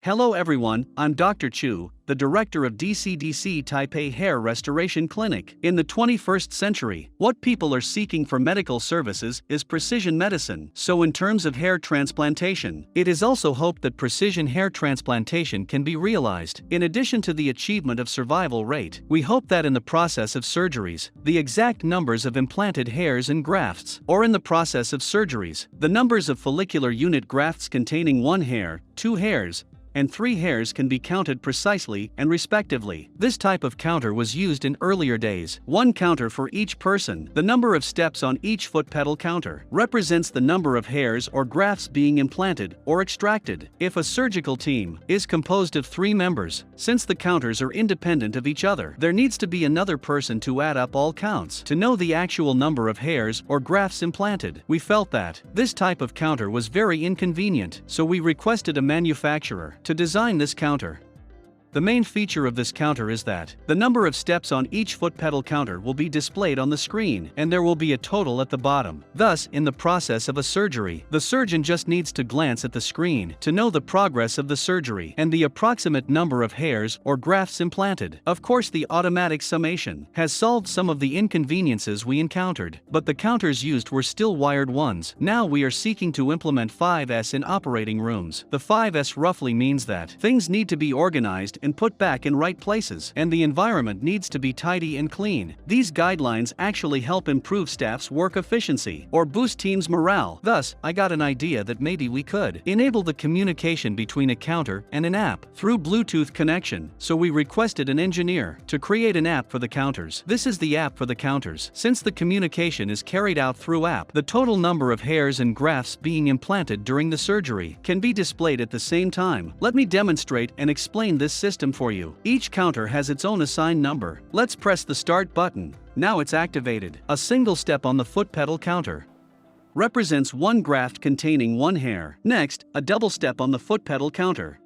Hello everyone, I'm Dr. Chu, the director of DCDC Taipei Hair Restoration Clinic. In the 21st century, what people are seeking for medical services is precision medicine. So in terms of hair transplantation, it is also hoped that precision hair transplantation can be realized. In addition to the achievement of survival rate, we hope that in the process of surgeries, the exact numbers of implanted hairs and grafts, or in the process of surgeries, the numbers of follicular unit grafts containing 1 hair, 2 hairs, and 3 hairs can be counted precisely and respectively. This type of counter was used in earlier days. 1 counter for each person. The number of steps on each foot pedal counter represents the number of hairs or grafts being implanted or extracted. If a surgical team is composed of 3 members, since the counters are independent of each other, there needs to be another person to add up all counts to know the actual number of hairs or grafts implanted. We felt that this type of counter was very inconvenient, so we requested a manufacturer to design this counter. The main feature of this counter is that the number of steps on each foot pedal counter will be displayed on the screen, and there will be a total at the bottom. Thus, in the process of a surgery, the surgeon just needs to glance at the screen to know the progress of the surgery and the approximate number of hairs or grafts implanted. Of course, the automatic summation has solved some of the inconveniences we encountered, but the counters used were still wired ones. Now we are seeking to implement 5S in operating rooms. The 5S roughly means that things need to be organized and put back in right places, and the environment needs to be tidy and clean. These guidelines actually help improve staff's work efficiency or boost team's morale. Thus, I got an idea that maybe we could enable the communication between a counter and an app through Bluetooth connection. So we requested an engineer to create an app for the counters. This is the app for the counters. Since the communication is carried out through app, the total number of hairs and grafts being implanted during the surgery can be displayed at the same time. Let me demonstrate and explain this system for you. Each counter has its own assigned number. Let's press the start button. Now it's activated. A single step on the foot pedal counter represents 1 graft containing 1 hair. Next, a double step on the foot pedal counter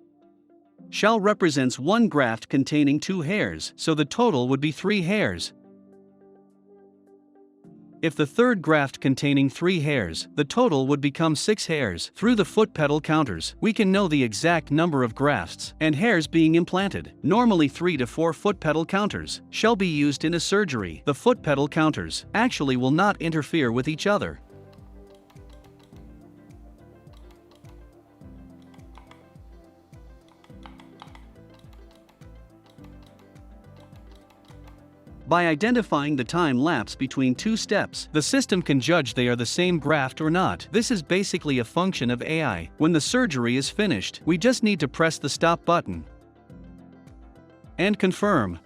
shall represents 1 graft containing 2 hairs, so the total would be 3 hairs. If the third graft containing 3 hairs, the total would become 6 hairs. Through the foot pedal counters, we can know the exact number of grafts and hairs being implanted. Normally 3 to 4 foot pedal counters shall be used in a surgery. The foot pedal counters actually will not interfere with each other. By identifying the time lapse between 2 steps, the system can judge they are the same graft or not. This is basically a function of AI. When the surgery is finished, we just need to press the stop button and confirm.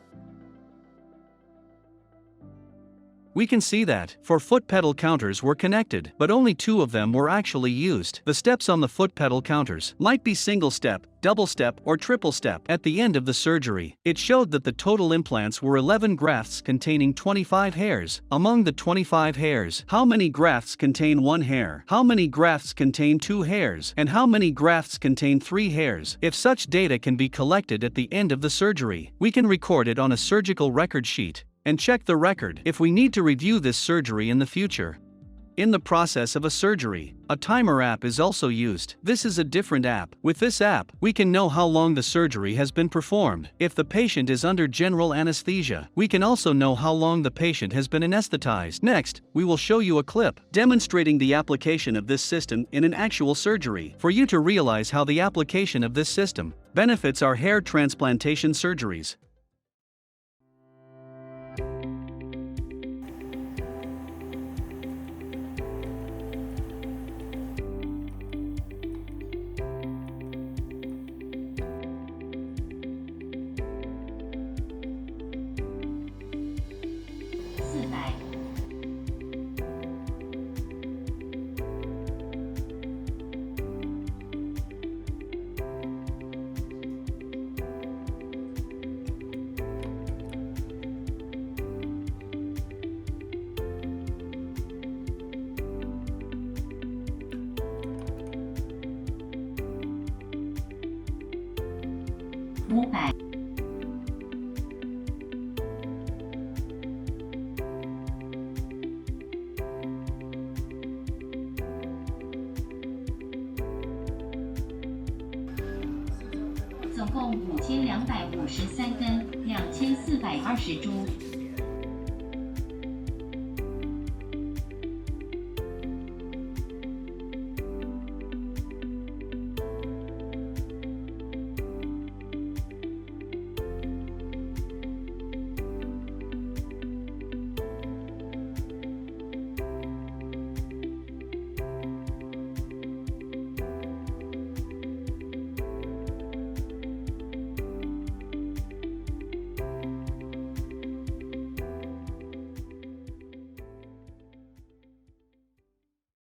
We can see that 4 foot pedal counters were connected, but only 2 of them were actually used. The steps on the foot pedal counters might be single step, double step, or triple step. At the end of the surgery, it showed that the total implants were 11 grafts containing 25 hairs. Among the 25 hairs, how many grafts contain 1 hair? How many grafts contain 2 hairs? And how many grafts contain 3 hairs? If such data can be collected at the end of the surgery, we can record it on a surgical record sheet and check the record if we need to review this surgery in the future. In the process of a surgery, a timer app is also used. This is a different app. With this app, we can know how long the surgery has been performed. If the patient is under general anesthesia, we can also know how long the patient has been anesthetized. Next, we will show you a clip demonstrating the application of this system in an actual surgery for you to realize how the application of this system benefits our hair transplantation surgeries.500 总共5253根，2420株。